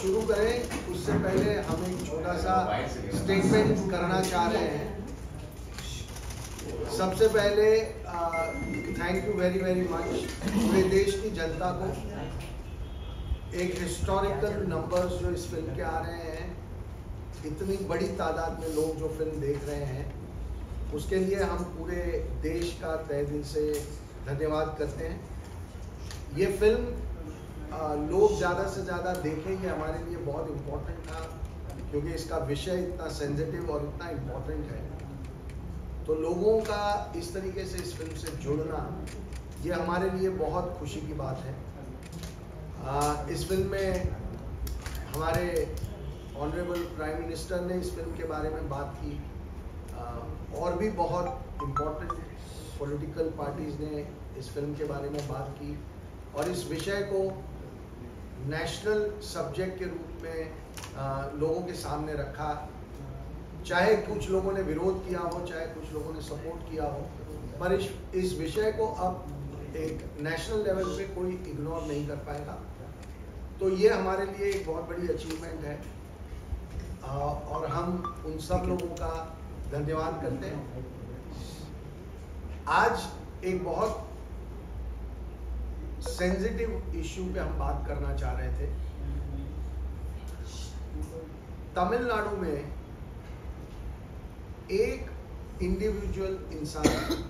शुरू करें उससे पहले हम एक छोटा सा स्टेटमेंट करना चाह रहे हैं। सबसे पहले thank you very very much पूरे देश की जनता को। एक हिस्टोरिकल नंबर्स जो इस फिल्म के आ रहे हैं, इतनी बड़ी तादाद में लोग जो फिल्म देख रहे हैं, उसके लिए हम पूरे देश का तहे दिल से धन्यवाद करते हैं। ये फिल्म लोग ज़्यादा से ज़्यादा देखें, ये हमारे लिए बहुत इम्पोर्टेंट था क्योंकि इसका विषय इतना सेंसिटिव और इतना इम्पोर्टेंट है। तो लोगों का इस तरीके से इस फिल्म से जुड़ना, ये हमारे लिए बहुत खुशी की बात है। इस फिल्म में हमारे ऑनरेबल प्राइम मिनिस्टर ने इस फिल्म के बारे में बात की, और भी बहुत इम्पोर्टेंट पॉलिटिकल पार्टीज़ ने इस फिल्म के बारे में बात की और इस विषय को नेशनल सब्जेक्ट के रूप में लोगों के सामने रखा। चाहे कुछ लोगों ने विरोध किया हो, चाहे कुछ लोगों ने सपोर्ट किया हो, पर इस विषय को अब एक नेशनल लेवल पे कोई इग्नोर नहीं कर पाएगा। तो ये हमारे लिए एक बहुत बड़ी अचीवमेंट है और हम उन सब लोगों का धन्यवाद करते हैं। आज एक बहुत सेंसिटिव इश्यू पे हम बात करना चाह रहे थे। तमिलनाडु में एक इंडिविजुअल इंसान,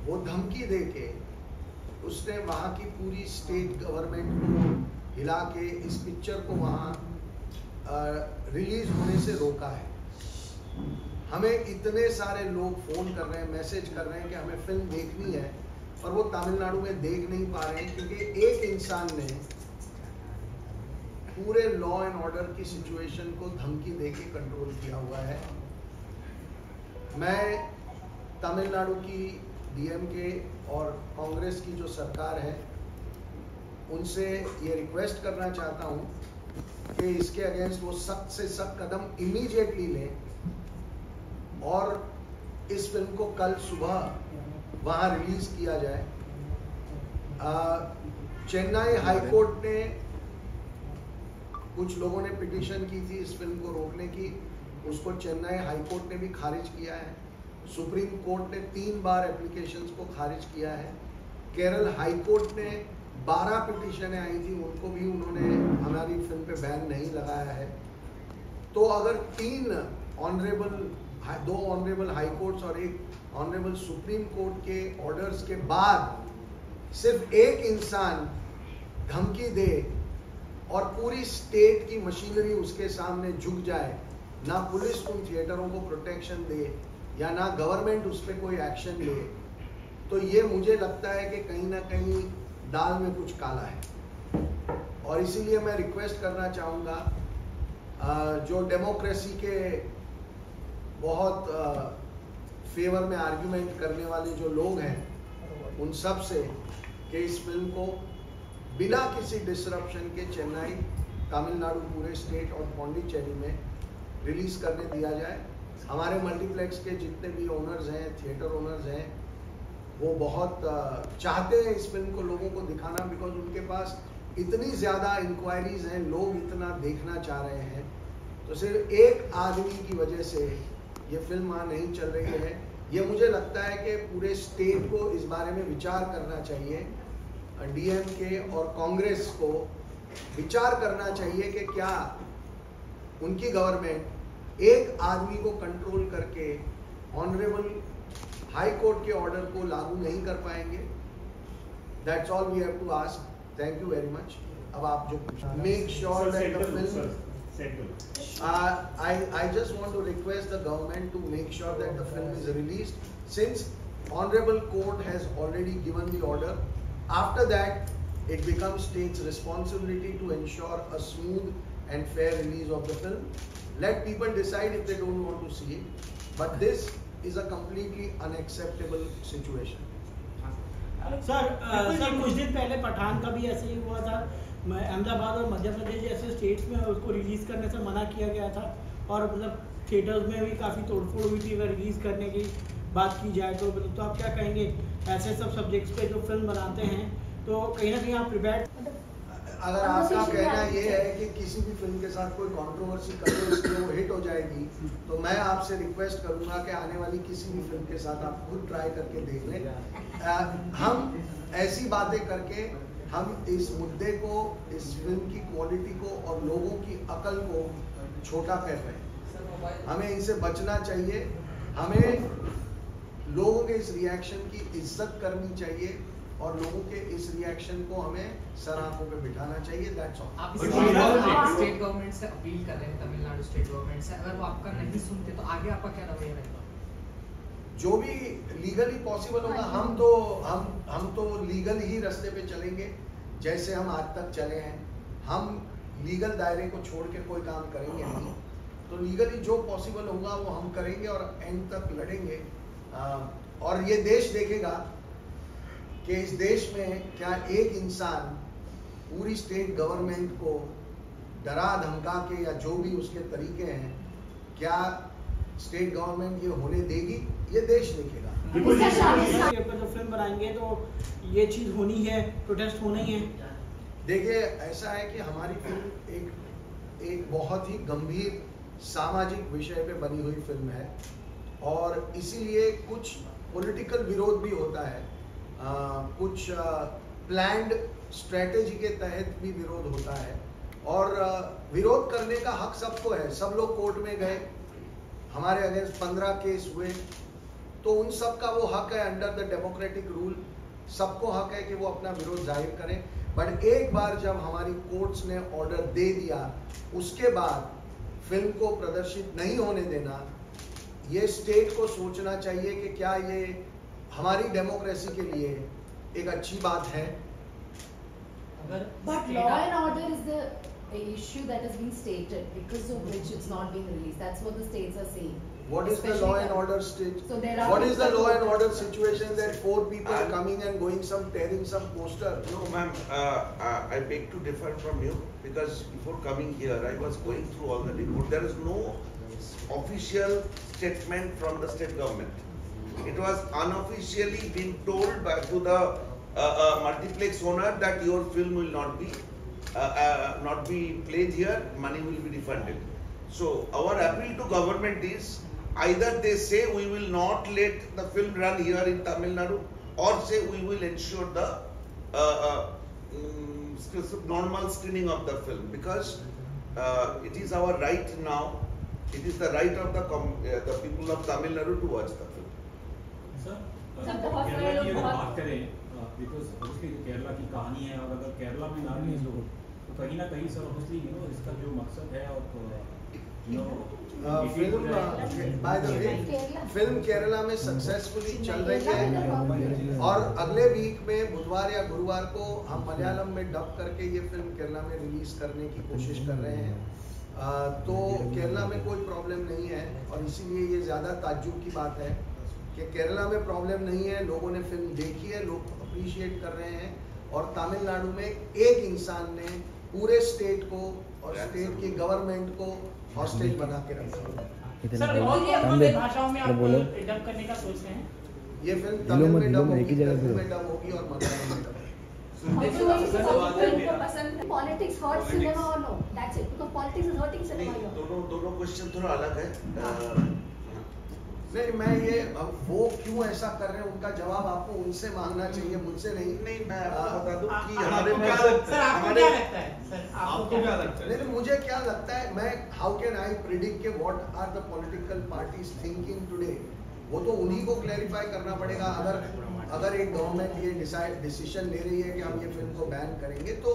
वो धमकी देके उसने वहां की पूरी स्टेट गवर्नमेंट को हिला के इस पिक्चर को वहां रिलीज होने से रोका है। हमें इतने सारे लोग फोन कर रहे हैं, मैसेज कर रहे हैं कि हमें फिल्म देखनी है, और वो तमिलनाडु में देख नहीं पा रहे हैं क्योंकि एक इंसान ने पूरे लॉ एंड ऑर्डर की सिचुएशन को धमकी देके कंट्रोल किया हुआ है। मैं तमिलनाडु की डीएमके और कांग्रेस की जो सरकार है, उनसे ये रिक्वेस्ट करना चाहता हूँ कि इसके अगेंस्ट वो सख्त से सख्त कदम इमीडिएटली लें और इस फिल्म को कल सुबह वहाँ रिलीज किया जाए। चेन्नई हाई कोर्ट ने, कुछ लोगों ने पिटीशन की थी इस फिल्म को रोकने की, उसको चेन्नई हाई कोर्ट ने भी खारिज किया है। सुप्रीम कोर्ट ने 3 बार एप्लीकेशंस को खारिज किया है। केरल हाई कोर्ट ने 12 पिटीशनें आई थी, उनको भी उन्होंने हमारी फिल्म पे बैन नहीं लगाया है। तो अगर 2 ऑनरेबल हाई कोर्ट्स और 1 ऑनरेबल सुप्रीम कोर्ट के ऑर्डर्स के बाद सिर्फ एक इंसान धमकी दे और पूरी स्टेट की मशीनरी उसके सामने झुक जाए, ना पुलिस उन थिएटरों को प्रोटेक्शन दे या ना गवर्नमेंट उस पर कोई एक्शन ले, तो ये मुझे लगता है कि कहीं ना कहीं दाल में कुछ काला है। और इसीलिए मैं रिक्वेस्ट करना चाहूँगा जो डेमोक्रेसी के बहुत फेवर में आर्ग्यूमेंट करने वाले जो लोग हैं, उन सब से कि इस फिल्म को बिना किसी डिसरप्शन के चेन्नई, तमिलनाडु, पूरे स्टेट और पौंडीचेरी में रिलीज करने दिया जाए। हमारे मल्टीप्लेक्स के जितने भी ओनर्स हैं, थिएटर ओनर्स हैं, वो बहुत चाहते हैं इस फिल्म को लोगों को दिखाना, बिकॉज उनके पास इतनी ज़्यादा इंक्वायरीज हैं, लोग इतना देखना चाह रहे हैं। तो सिर्फ एक आदमी की वजह से ये फिल्म वहाँ नहीं चल रही है। ये मुझे लगता है कि पूरे स्टेट को इस बारे में विचार करना चाहिए। डीएमके और कांग्रेस को विचार करना चाहिए कि क्या उनकी गवर्नमेंट एक आदमी को कंट्रोल करके ऑनरेबल हाई कोर्ट के ऑर्डर को लागू नहीं कर पाएंगे। That's all we have to ask. Thank you very much. अब आप जो make sure that the film I just want to request the government to make sure that the film is released, since Honorable Court has already given the order. After that, it becomes state's responsibility to ensure a smooth and fair release of the film. Let people decide if they don't want to see it, but this is a completely unacceptable situation. Sir कुछ दिन पहले पठान का भी ऐसे ही हुआ था। अहमदाबाद और मध्य प्रदेश जैसे स्टेट्स में उसको रिलीज करने से मना किया गया था, और मतलब थिएटर्स में भी काफ़ी तोड़फोड़ हुई थी अगर रिलीज करने की बात की जाए तो। आप क्या कहेंगे ऐसे सब सब्जेक्ट्स पे जो फिल्म बनाते हैं, तो कहीं ना कहीं आप प्रिपेयर अगर आपका कहना ये है कि किसी भी फिल्म के साथ कोई कंट्रोवर्सी कर दो इसलिए वो हिट हो जाएगी, तो मैं आपसे रिक्वेस्ट करूंगा कि आने वाली किसी भी फिल्म के साथ आप खुद ट्राई करके देख लें। हम ऐसी बातें करके हम इस मुद्दे को, इस फिल्म की क्वालिटी को और लोगों की अकल को छोटा कर रहे हैं। हमें इनसे बचना चाहिए। हमें लोगों के इस रिएक्शन की इज्जत करनी चाहिए और लोगों के इस रिएक्शन को हमें सराहों पे बिठाना चाहिए। That's all. आप स्टेट गवर्नमेंट से अपील कर रहे हैं, तमिलनाडु स्टेट गवर्नमेंट से, अगर वो आपका नहीं सुनते तो आगे आपका क्या रवैया रहेगा? जो भी लीगली पॉसिबल होगा, हम तो लीगल ही रास्ते पे चलेंगे जैसे हम आज तक चले हैं। हम लीगल दायरे को छोड़ के कोई काम करेंगे नहीं। तो लीगली जो पॉसिबल होगा वो हम करेंगे और एंड तक लड़ेंगे। और ये देश देखेगा कि इस देश में क्या एक इंसान पूरी स्टेट गवर्नमेंट को डरा धमका के या जो भी उसके तरीके हैं, क्या स्टेट गवर्नमेंट ये होने देगी? ये देश देखेगा। जो फिल्म बनाएंगे तो ये चीज होनी है, प्रोटेस्ट होना ही है। देखिए, ऐसा है कि हमारी फिल्म एक बहुत ही गंभीर सामाजिक विषय पे बनी हुई फिल्म है और इसीलिए कुछ पॉलिटिकल विरोध भी होता है, कुछ प्लान्ड स्ट्रेटेजी के तहत भी विरोध होता है और विरोध करने का हक सबको है। सब लोग कोर्ट में गए, हमारे अगेंस्ट 15 केस हुए, तो उन सब का वो हक है अंडर द डेमोक्रेटिक रूल। सबको हक है कि वो अपना विरोध जाहिर करें। बट एक बार जब हमारी कोर्ट्स ने ऑर्डर दे दिया, उसके बाद फिल्म को प्रदर्शित नहीं होने देना, ये स्टेट को सोचना चाहिए कि क्या ये हमारी डेमोक्रेसी के लिए एक अच्छी बात है। But law and order is the issue that has been stated, because of which it's not being released. That's what the states are saying. What is the law and order state? So there are. What is the law and order situation that 4 people are coming and going, tearing some poster? No, ma'am. I beg to differ from you because before coming here, I was going through all the report. There is no official statement from the state government. It was unofficially being told to the multiplex owner that your film will not be played here, money will be refunded. So our appeal to government is either they say we will not let the film run here in Tamil Nadu, or say we will ensure the normal screening of the film, because it is our right now. It is the right of the people of Tamil Nadu to watch the film. Kerala की अगर बात करें, because obviously Kerala की कहानी है और अगर केरला में ना रिलीज हो तो कहीं ना कहीं सर ऑब्वियसली इसका जो मकसद है और फिल्म केरला में सक्सेसफुली चल रही है और अगले वीक में बुधवार या गुरुवार को हम मलयालम में डब करके ये फिल्म केरला में रिलीज करने की कोशिश कर रहे हैं। तो केरला में कोई प्रॉब्लम नहीं है और इसीलिए ये ज़्यादा ताज्जुब की बात है कि केरला में प्रॉब्लम नहीं है। लोगों ने फिल्म देखी है, लोग अप्रिशिएट कर रहे हैं और तमिलनाडु में एक इंसान ने पूरे स्टेट को और स्टेट की गवर्नमेंट को हॉस्टेज बना के रखा। सर, और भाषाओं में आप डब करने का सोच रहे हैं? ये फिल्म तमिल में डब होगी, तेलुगु में डब होगी और मलयालम में डब होगी। Politics hurts cinema or no? That's it. Because politics is hurting cinema. दोनों क्वेश्चन थोड़ा अलग है। नहीं, मैं ये वो क्यों ऐसा कर रहे हैं उनका जवाब आपको उनसे मांगना चाहिए, मुझसे नहीं। मैं आपको बता दूं कि हमारे आपको क्या लगता है? सर, आपको क्या लगता है? नहीं, मुझे क्या लगता है, मैं हाउ कैन आई प्रिडिक्ट के what are the political parties thinking today? वो तो उन्हीं को क्लैरिफाई करना पड़ेगा। अगर एक गवर्नमेंट ये डिसीजन ले रही है कि हम ये फिल्म को बैन करेंगे, तो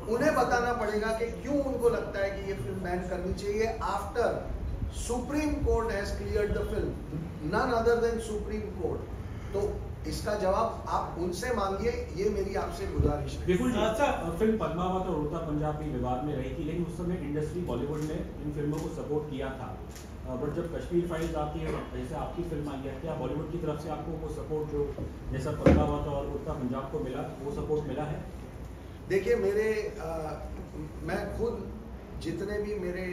उन्हें बताना पड़ेगा कि क्यों उनको लगता है कि ये फिल्म बैन करनी चाहिए। After supreme court has cleared the film, none other than supreme court. तो इसका जवाब आप उनसे मांगिए, ये मेरी आपसे गुजारिश है। बिल्कुल। अच्छा, फिल्म पद्मावत और उड़ता पंजाब भी विवाद में रही थी, लेकिन उस समय इंडस्ट्री बॉलीवुड ने इन फिल्मों को सपोर्ट किया था। बट जब कश्मीर फाइल्स आती है, जैसे आपकी फिल्म आई है, क्या बॉलीवुड की तरफ से आपको वो सपोर्ट जो जैसा पद्मावत और उड़ता पंजाब को मिला, वो सपोर्ट मिला है? देखिए, मैं खुद जितने भी मेरे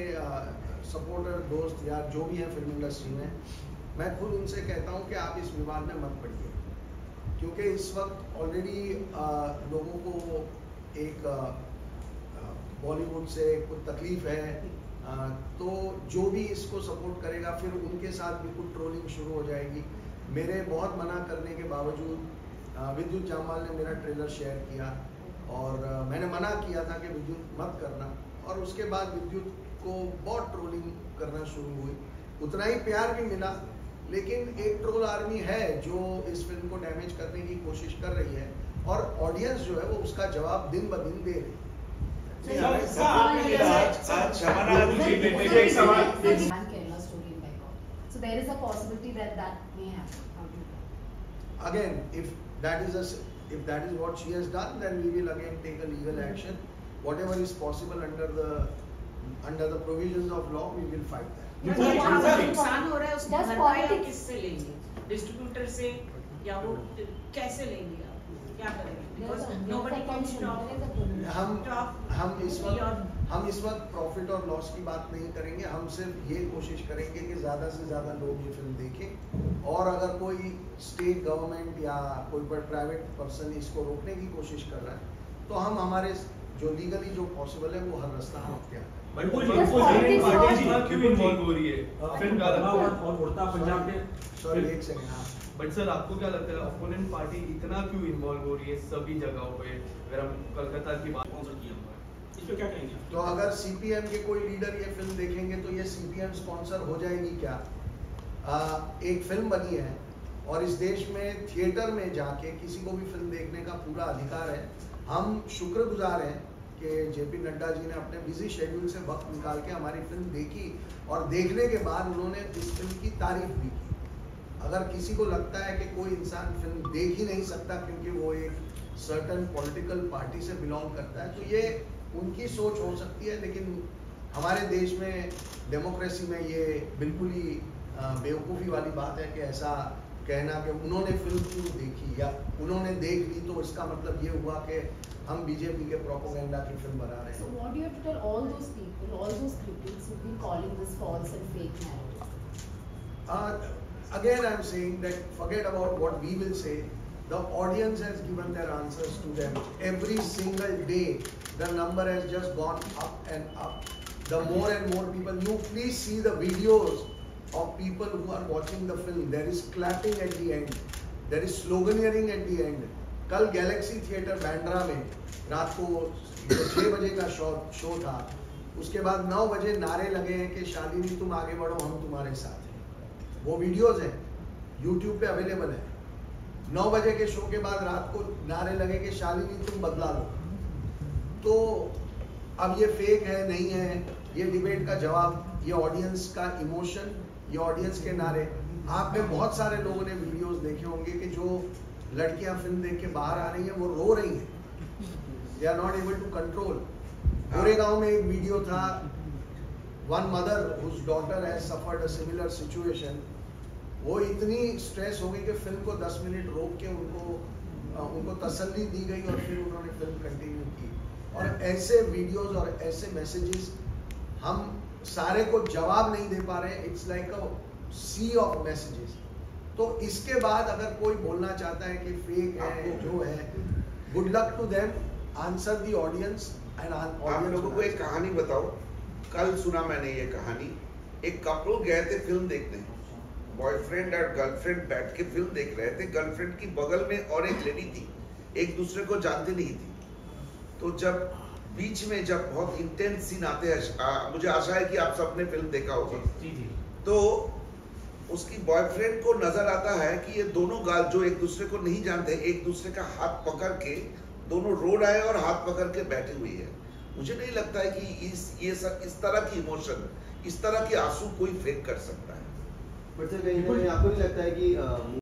सपोर्टर दोस्त या जो भी हैं फिल्म इंडस्ट्री में, मैं खुद उनसे कहता हूं कि आप इस विवाद में मत पड़िए, क्योंकि इस वक्त ऑलरेडी लोगों को एक बॉलीवुड से कुछ तकलीफ है, तो जो भी इसको सपोर्ट करेगा फिर उनके साथ भी कुछ ट्रोलिंग शुरू हो जाएगी। मेरे बहुत मना करने के बावजूद विद्युत जामवाल ने मेरा ट्रेलर शेयर किया और मैंने मना किया था कि विद्युत मत करना, और उसके बाद विद्युत को बहुत ट्रोलिंग करना शुरू हुई। उतना ही प्यार भी मिला, लेकिन एक ट्रोल आर्मी है जो इस फिल्म को डैमेज करने की कोशिश कर रही है, और ऑडियंस जो है वो उसका जवाब दिन ब दिन दे रही है। So there is a possibility that may happen. Again, if that is what she has done, then we will again take a legal action. Whatever is possible under the provisions of law, we will fight that. नुकसान हो रहा है उसको Does भरपाई आप politics- किससे लेंगे? Distributor से या वो कैसे लेंगे आप? क्या करेंगे? Because nobody can stop. हम इस वक्त प्रॉफिट और लॉस की बात नहीं करेंगे। हम सिर्फ ये कोशिश करेंगे कि ज़्यादा से ज़्यादा लोग ये फिल्म देखें, और अगर कोई स्टेट गवर्नमेंट या कोई प्राइवेट पर्सन इसको रोकने की कोशिश कर रहा है, तो हम हमारे जो लीगली जो पॉसिबल है वो हर रास्ता हम अख्तियार करें। क्यों इन्वॉल्व हो रही है फिल्म और उड़ता पंजाब के? सॉरी, एक सेकंड। हाँ, बट सर आपको क्या लगता है अपोनेंट पार्टी इतना क्यों इन्वॉल्व हो रही है सभी जगहों पे? अगर हम कोलकाता की बात इस पे क्या कहेंगे? तो अगर सीपीएम के कोई लीडर ये फिल्म देखेंगे तो ये सीपीएम स्पॉन्सर हो जाएगी क्या? एक फिल्म बनी है और इस देश में थिएटर में जाके किसी को भी फिल्म देखने का पूरा अधिकार है। हम शुक्रगुजार हैं कि जेपी नड्डा जी ने अपने बिजी शेड्यूल से वक्त निकाल के हमारी फिल्म देखी, और देखने के बाद उन्होंने इस फिल्म की तारीफ भी की। अगर किसी को लगता है कि कोई इंसान फिल्म देख ही नहीं सकता क्योंकि वो एक सर्टन पॉलिटिकल पार्टी से बिलोंग करता है, तो ये उनकी सोच हो सकती है, लेकिन हमारे देश में डेमोक्रेसी में ये बिल्कुल ही बेवकूफ़ी वाली बात है कि ऐसा कहना कि उन्होंने फिल्म क्यों देखी या उन्होंने देख ली तो इसका मतलब ये हुआ कि हम बीजेपी के प्रोपेगेंडा की फिल्म बना रहे हैं। So what do you have to tell all those people, all those critics who've been calling this false and fake narrative? Again, I'm saying that forget about what we will say. The audience has given their answers to them. Every single day, the number has just gone up and up. The more and more people, you please see the videos of people who are watching the film. There is clapping at the end. There is sloganeering at the end. कल Galaxy theatre Bandra में रात को 6 बजे का show था, उसके बाद 9 बजे नारे लगे हैं कि शालिनी तुम आगे बढ़ो, हम तुम्हारे साथ हैं। वो वीडियोज हैं, यूट्यूब पे अवेलेबल है। 9 बजे के शो के बाद रात को नारे लगे कि शालिनी तुम बदला लो। तो अब ये फेक है नहीं है, ये डिबेट का जवाब, ये ऑडियंस का इमोशन, ये ऑडियंस के नारे। आप में बहुत सारे लोगों ने वीडियोस देखे होंगे कि जो लड़कियां फिल्म देख के बाहर आ रही हैं वो रो रही हैं, they are not able to control. Goregaon में एक वीडियो था, one mother whose daughter has suffered a similar situation. वो इतनी स्ट्रेस हो गई कि फिल्म को 10 मिनट रोक के उनको तसल्ली दी गई और फिर उन्होंने फिल्म कंटिन्यू की। और ऐसे वीडियोस और ऐसे मैसेजेस हम सारे को जवाब नहीं दे पा रहे। It's like a sea of messages. तो इसके बाद अगर कोई बोलना चाहता है कि फेक है जो है, good luck to them, answer the audience and आप लोगों को एक कहानी बताओ। कल सुना मैंने ये कहानी, एक कपल गए थे फिल्म देखने, बॉयफ्रेंड और गर्लफ्रेंड बैठ के फिल्म देख रहे थे। गर्लफ्रेंड की बगल में और एक लेडी थी, एक दूसरे को जानती नहीं थी। तो जब बीच में जब बहुत इंटेंस सीन आते हैं, मुझे आशा है कि आप सबने फिल्म देखा होगा, तो उसकी बॉयफ्रेंड को नजर आता है कि ये दोनों गाल जो एक दूसरे को नहीं जानते, एक दूसरे का हाथ पकड़ के दोनों रो रहे हैं और हाथ पकड़ के बैठी हुई है। मुझे नहीं लगता है कि इस तरह की इमोशन, इस तरह के आंसू कोई फेक कर सकता है। बट सर कहीं आपको नहीं लगता है कि